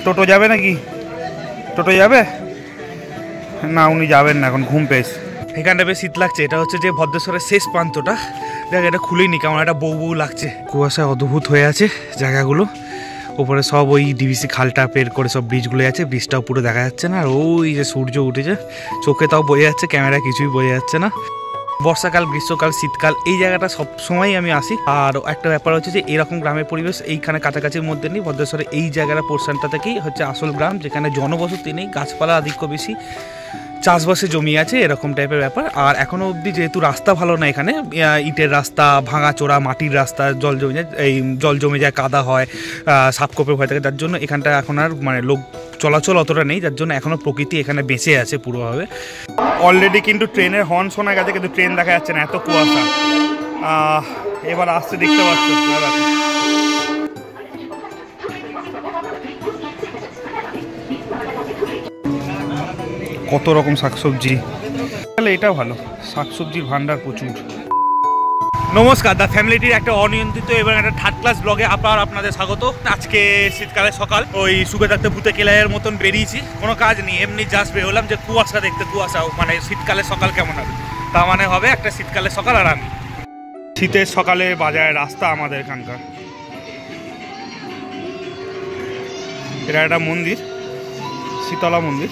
টোটো যাবে নাকি? টোটো যাবে না? উনি যাবেন না, এখন ঘুম পেয়েছে। এখানটা বেশ শীত লাগছে। এটা হচ্ছে যে ভদ্রেশ্বরের শেষ প্রান্তটা। দেখ এটা খুলেইনি, কেমন একটা বউ বউ লাগছে। কুয়াশায় অদ্ভুত হয়ে আছে জায়গাগুলো। ওপরে সব ওই ডিভিসি খালটা পের করে সব ব্রিজগুলো আছে, ব্রিজটাও পুরো দেখা যাচ্ছে না। আর ওই যে সূর্য উঠেছে, চোখে তাও বোঝা যাচ্ছে, ক্যামেরা কিছুই বোঝা যাচ্ছে না। বর্ষাকাল, গ্রীষ্মকাল, শীতকাল এই জায়গাটা সব সময় আমি আসি। আর একটা ব্যাপার হচ্ছে যে এরকম গ্রামের পরিবেশ এইখানে কাছাকাছির মধ্যে নেই। ভদ্রেশ্বরে এই জায়গাটা পোর্শনটা থেকেই হচ্ছে আসল গ্রাম, যেখানে জনবসতি নেই, গাছপালা আধিক্য বেশি, চাষবাসে জমি আছে, এরকম টাইপের ব্যাপার। আর এখনও অবধি যেহেতু রাস্তা ভালো না, এখানে ইটের রাস্তা, ভাঙাচোরা মাটির রাস্তা, জল জমে যায়, কাদা হয়, সাপকোপের ভয় থাকে, যার জন্য এখানটা এখন আর মানে লোক চলাচল অতটা নেই, যার জন্য এখনও প্রকৃতি এখানে বেঁচে আছে পুরোভাবে। অলরেডি কিন্তু ট্রেনের হর্ন শোনা গেছে, কিন্তু ট্রেন দেখা যাচ্ছে না, এত কুয়াশা। এবার আসতে দেখতে পাচ্ছ কত রকম শাকসবজি। তাহলে এটা ভালো, শাকসবজির ভান্ডার প্রচুর। নমস্কার, দ্য ফ্যামিলিটির একটা অনিয়ন্ত্রিত এবং একটা থার্ড ক্লাস ব্লগে আপনাদের স্বাগত। আজকে শীতকালের সকাল, ওই শুকে থাকতে ভূতে কেলাইয়ের মতন বেরিয়েছি, কোনো কাজ নেই, এমনি জাস্ট বেরোলাম যে কুয়াশা দেখতে। কুয়াশা মানে শীতকালের সকাল কেমন হবে, তা মানে হবে একটা শীতকালের সকাল। আর আমি শীতের সকালে বাজারের রাস্তা আমাদের এখানকার। এটা একটা মন্দির, শীতলা মন্দির।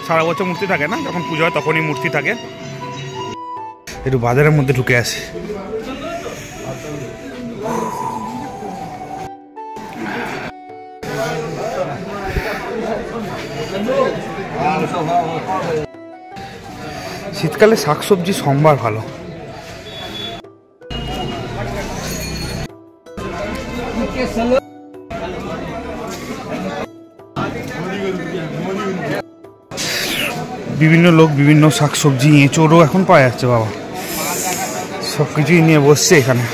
সারা বছর মূর্তি থাকে না, যখন পুজো হয় তখনই মূর্তি থাকে। একটু বাজারের মধ্যে ঢুকে আসে। শীতকালে শাকসবজি সম্ভার ভালো। বিভিন্ন লোক বিভিন্ন শাকসবজি, এঁচোড়ও এখন পাওয়া যাচ্ছে বাবা, সব কিছুই নিয়ে বসছে এখানে।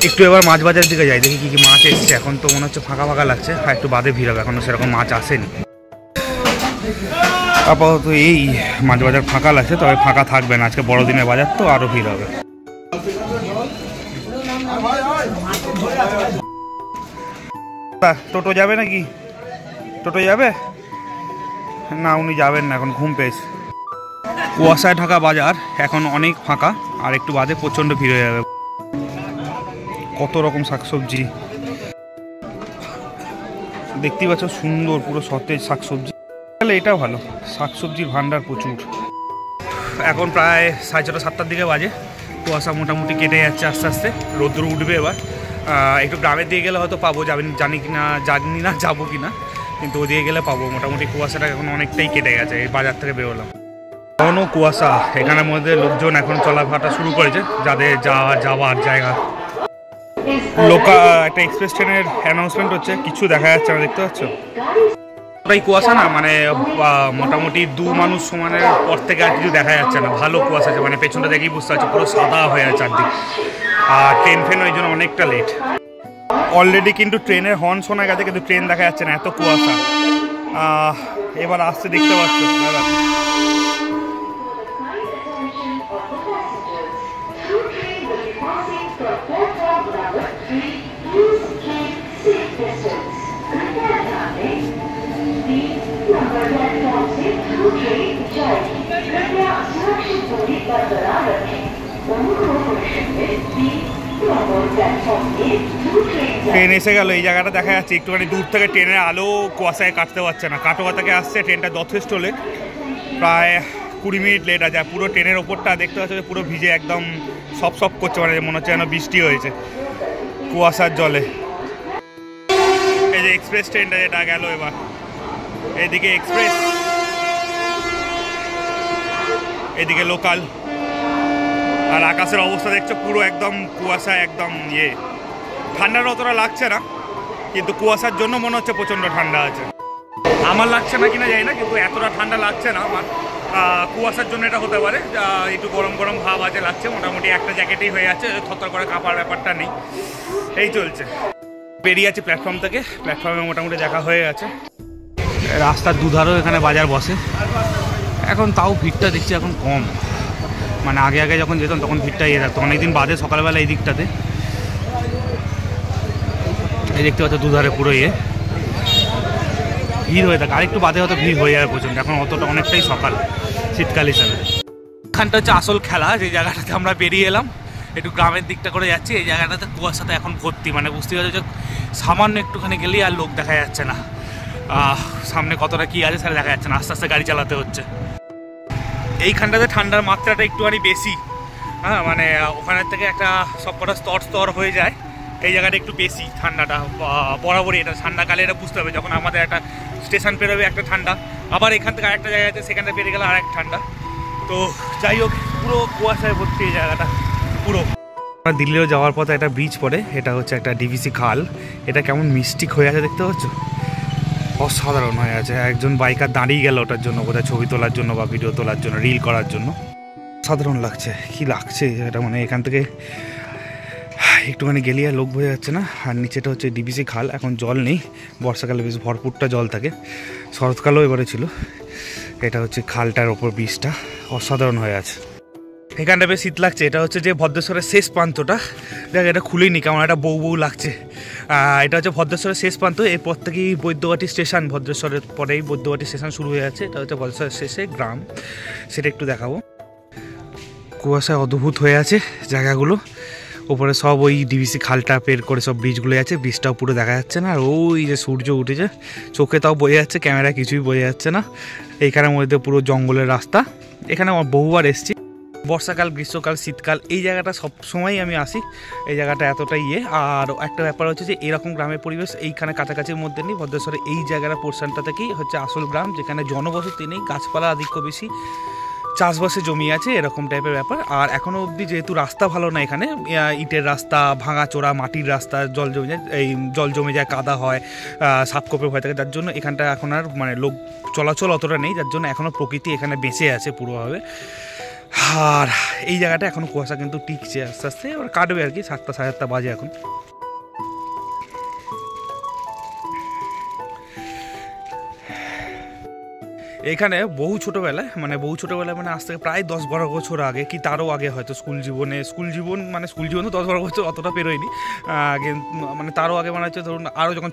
একটু এবার মাছ বাজারের দিকে যাই, দেখি কি কি মাছ এসছে। এখন তো মনে হচ্ছে ফাঁকা ফাঁকা লাগছে, আর একটু বাদে ভিড় হবে, এখনো সেরকম মাছ আসেনি। আপাতত এই মাছ বাজার ফাঁকা লাগছে, তবে ফাঁকা থাকবে না, আজকে বড়দিনের বাজার তো আরো ভিড় হবে। টোটো যাবে নাকি? টোটো যাবে না? উনি যাবেন না, এখন ঘুম পেয়েছে। কুয়াশায় ঢাকা বাজার এখন অনেক ফাঁকা, আর একটু বাদে প্রচণ্ড ভিড় হয়ে যাবে। কত রকম শাকসবজি দেখতেই পাচ্ছ, সুন্দর পুরো সতেজ শাকসবজি। তাহলে এটা ভালো, শাকসবজির ভান্ডার প্রচুর। এখন প্রায় 6:30 7টার দিকে বাজে। কুয়াশা মোটামুটি কেটে যাচ্ছে আস্তে আস্তে, রোদ্র উঠবে এবার। একটু গ্রামের দিকে গেলে হয়তো পাবো, জানি না যাবো কি না, কিন্তু ওদিকে গেলে পাবো। মোটামুটি কুয়াশাটা এখন অনেকটাই কেটে গেছে, এই বাজার থেকে বেরোলাম। এখনও কুয়াশা, এখানের মধ্যে লোকজন এখন চলাফেরা শুরু করেছে, যাদের যাওয়ার জায়গা। একটা এক্সপ্রেস ট্রেনের অ্যানাউন্সমেন্ট হচ্ছে, কিছু দেখা যাচ্ছে না, দেখতে পাচ্ছ? ওটাই কুয়াশা না, মানে মোটামুটি 2 মানুষ সমানের পর থেকে আর কিছু দেখা যাচ্ছে না। ভালো কুয়াশা আছে, মানে পেছনটা দেখেই বুঝতে পারছো পুরো সাদা হয়ে আছে চারদিক। আর ট্রেন ফেন ওই জন্য অনেকটা লেট। অলরেডি কিন্তু ট্রেনের হর্ন শোনা গেছে, কিন্তু ট্রেন দেখা যাচ্ছে না, এত কুয়াশা। এবার আসতে দেখতে পাচ্ছ ট্রেন এসে গেল। এই জায়গাটা দেখা যাচ্ছে একটুখানি দূর থেকে, ট্রেনের আলো কুয়াশায় কাটতে পারছে না। কাটোয়া থেকে আসছে ট্রেনটা যথেষ্ট লেট, প্রায় 20 মিনিট লেট আছে। পুরো ট্রেনের ওপরটা দেখতে পাচ্ছ পুরো ভিজে একদম সপ করছে, মানে মনে হচ্ছে যেন বৃষ্টি হয়েছে কুয়াশার জলে। এই যে এক্সপ্রেস ট্রেনটা যেটা গেল এবার, এদিকে এক্সপ্রেস, এদিকে লোকাল। আর আকাশের অবস্থা দেখছো পুরো একদম কুয়াশা, একদম ঠান্ডাটা অতটা লাগছে না, কিন্তু কুয়াশার জন্য মনে হচ্ছে প্রচণ্ড ঠান্ডা আছে। আমার লাগছে না কিনা জানি না, কিন্তু এতটা ঠান্ডা লাগছে না আমার। কুয়াশার জন্য এটা হতে পারে, একটু গরম গরম ভাব আছে লাগছে। মোটামুটি একটা জ্যাকেটেই হয়ে যাচ্ছে, থরথর করে কাঁপার ব্যাপারটা নেই। এই চলছে। বেরিয়ে আছে প্ল্যাটফর্ম থেকে, প্ল্যাটফর্মে মোটামুটি দেখা হয়ে গেছে। রাস্তার দুধারও এখানে বাজার বসে, এখন তাও ভিড়টা দেখছি এখন কম, মানে আগে আগে যখন যেতাম তখন ভিড়টা ইয়ে থাকতো, অনেকদিন বাদে সকালবেলা এই দিকটাতে এই দেখতে পাচ্ছ দুধারে পুরো ভিড় হয়ে থাকে। আরেকটু বাদে হয়তো ভিড় হয়ে যাবে প্রচণ্ড, এখন অতটা অনেকটাই সকাল শীতকাল হিসাবে। এখানটা হচ্ছে আসল খেলা, যে জায়গাটাতে আমরা বেরিয়ে এলাম একটু গ্রামের দিকটা করে যাচ্ছি, এই জায়গাটাতে কুয়াশাতে এখন ভর্তি, মানে বুঝতে পারছো যে সামান্য একটুখানি গেলেই আর লোক দেখা যাচ্ছে না, সামনে কতটা কি আছে সেটা দেখা যাচ্ছে না, আস্তে আস্তে গাড়ি চালাতে হচ্ছে। এইখানটাতে ঠান্ডার মাত্রাটা একটুখানি বেশি, হ্যাঁ মানে ওখানের থেকে একটা সবকটা স্তর হয়ে যায়, এই জায়গাটা একটু বেশি ঠান্ডাটা বরাবরই। এটা ঠান্ডাকালে এটা বুঝতে হবে, যখন আমাদের একটা স্টেশন পেরোবে একটা ঠান্ডা, আবার এখান থেকে আরেকটা জায়গা আছে সেখানটা পেরে গেলে আর এক ঠান্ডা। তো যাই হোক পুরো কুয়াশায় ভর্তি এই জায়গাটা পুরো। দিল্লিও যাওয়ার পথে একটা ব্রিজ পড়ে, এটা হচ্ছে একটা ডিভিসি খাল, এটা কেমন মিস্টিক হয়ে আছে দেখতে পাচ্ছ, অসাধারণ হয়ে আছে। একজন বাইকার দাঁড়িয়ে গেল ওটার জন্য, বোধহয় ছবি তোলার জন্য বা ভিডিও তোলার জন্য, রিল করার জন্য। সাধারণ লাগছে, কি লাগছে এটা, মানে এখান থেকে একটুখানি গেলে আর লোক বোঝা যাচ্ছে না। আর নিচেটা হচ্ছে ডিভিসি খাল, এখন জল নেই, বর্ষাকালে বেশ ভরপুরটা জল থাকে, শরৎকালেও এবারে ছিল। এটা হচ্ছে খালটার ওপর ব্রিজটা অসাধারণ হয়ে আছে। এখানটা বেশ শীত লাগছে, এটা হচ্ছে যে ভদ্রেশ্বরের শেষ প্রান্তটা, দেখ এটা খুলেইনি কেমন একটা বউ লাগছে। এটা হচ্ছে ভদ্রেশ্বরের শেষ প্রান্ত, এরপর থেকেই বৈদ্যবাটি স্টেশন, ভদ্রেশ্বরের পরেই বৈদ্যবাটি স্টেশন শুরু হয়ে যাচ্ছে। এটা হচ্ছে ভদ্রেশ্বরের শেষে গ্রাম, সেটা একটু দেখাবো। কুয়াশায় অদ্ভুত হয়ে আছে জায়গাগুলো, ওপরে সব ওই ডিভিসি খালটা পের করে সব ব্রিজগুলো আছে, ব্রিজটাও পুরো দেখা যাচ্ছে না। আর ওই যে সূর্য উঠেছে চোখে তাও বোঝা যাচ্ছে, ক্যামেরা কিছুই বোঝা যাচ্ছে না। এইখানের মধ্যে পুরো জঙ্গলের রাস্তা, এখানে আমার বহুবার এসেছি, বর্ষাকাল গ্রীষ্মকাল শীতকাল এই জায়গাটা সব সময়ই আমি আসি, এই জায়গাটা এতটাই আর একটা ব্যাপার হচ্ছে যে এরকম গ্রামের পরিবেশ এইখানে কাছাকাছির মধ্যে নেই। ভদ্রেশ্বরে এই জায়গাটা পোর্শনটা থেকেই হচ্ছে আসল গ্রাম, যেখানে জনবসতি নেই, গাছপালা আধিক্য বেশি, চাষবাসে জমি আছে, এরকম টাইপের ব্যাপার। আর এখনও অবধি যেহেতু রাস্তা ভালো না, এখানে ইটের রাস্তা, ভাঙাচোরা মাটির রাস্তা, জল জমে যায়, কাদা হয়, সাপকোপের ভয় থাকে, যার জন্য এখানটা এখন আর মানে লোক চলাচল অতটা নেই, যার জন্য এখনও প্রকৃতি এখানে বেঁচে আছে পুরোভাবে। আর এই জায়গাটা এখনও কুয়াশা কিন্তু টিকছে, আস্তে আস্তে এবার কাটবে আর কি, 7টা সাড়ে 7টা বাজে এখন। এখানে বহু ছোটোবেলায় মানে আজ থেকে প্রায় 10-12 বছর আগে কি তারও আগে হয়তো স্কুল জীবন তো 10-12 বছর অতটা পেরোয়নি, মানে তারও আগে মানে হচ্ছে ধরুন আরও যখন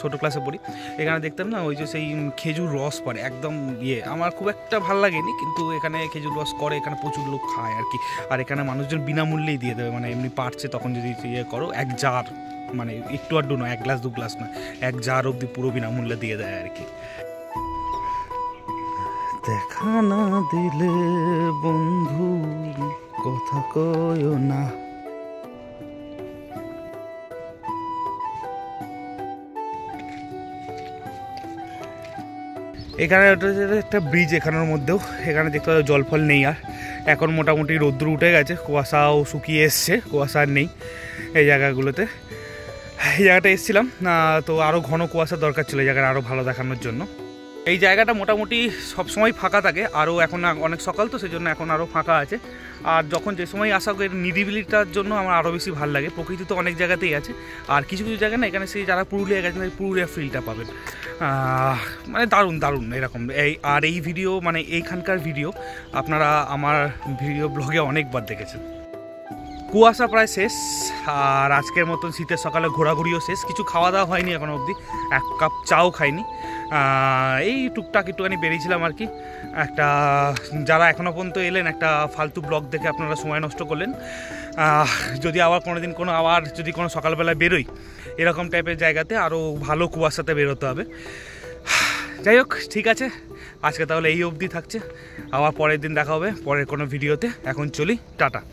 ছোটো ক্লাসে পড়ি, এখানে দেখতাম না ওই যে সেই খেজুর রস পড়ে একদম আমার খুব একটা ভালো লাগেনি, কিন্তু এখানে খেজুর রস করে, এখানে প্রচুর লোক খায় আর কি। আর এখানে মানুষজন বিনামূল্যেই দিয়ে দেবে, মানে এমনি পারছে তখন যদি করো, এক জার, মানে একটু আড্ডু নয়, 1 গ্লাস 2 গ্লাস নয়, 1 জার অবধি পুরো বিনামূল্যে দিয়ে দেয় আর কি। দেখা না দিলে বন্ধু কথা কয়ো না। এখানে একটা ব্রিজ, এখানের মধ্যেও এখানে দেখতে পাচ্ছি জল ফল নেই, আর এখন মোটামুটি রোদ্দুর উঠে গেছে, কুয়াশাও শুকিয়ে এসছে, কুয়াশা আর নেই এই জায়গাগুলোতে। এই জায়গাটা এসেছিলাম না, তো আরও ঘন কুয়াশার দরকার ছিল এই জায়গাটা আরও ভালো দেখানোর জন্য। এই জায়গাটা মোটামুটি সবসময় ফাঁকা থাকে, আরও এখন অনেক সকাল তো সেজন্য এখন আরও ফাঁকা আছে। আর যখন যে সময় আসা এর নিরিবিলিটার জন্য আমার আরও বেশি ভালো লাগে। প্রকৃতি তো অনেক জায়গাতেই আছে, আর কিছু কিছু জায়গায় না এখানে সেই যারা পুরুলিয়া গেছেন পুরুলিয়া ফিলটা পাবেন, মানে দারুণ এরকম। এই ভিডিও মানে এইখানকার ভিডিও আপনারা আমার ভিডিও ব্লগে অনেকবার দেখেছেন। কুয়াশা প্রায় শেষ, আর আজকের মতন শীতের সকালে ঘোরাঘুরিও শেষ, কিছু খাওয়া দাওয়া হয়নি এখনো অবধি, 1 কাপ চাও খাইনি, এই টুকটাক একটুখানি বেরিয়েছিলাম আর কি। একটা যারা এখনও পর্যন্ত এলেন, একটা ফালতু ব্লগ দেখে আপনারা সময় নষ্ট করলেন। যদি আবার যদি কোনো সকালবেলায় বেরোই এরকম টাইপের জায়গাতে, আরও ভালো কুয়াশাতে বেরোতে হবে। যাই হোক, ঠিক আছে, আজকে তাহলে এই অবধি থাকছে, আবার পরের দিন দেখা হবে পরের কোনো ভিডিওতে। এখন চলি, টাটা।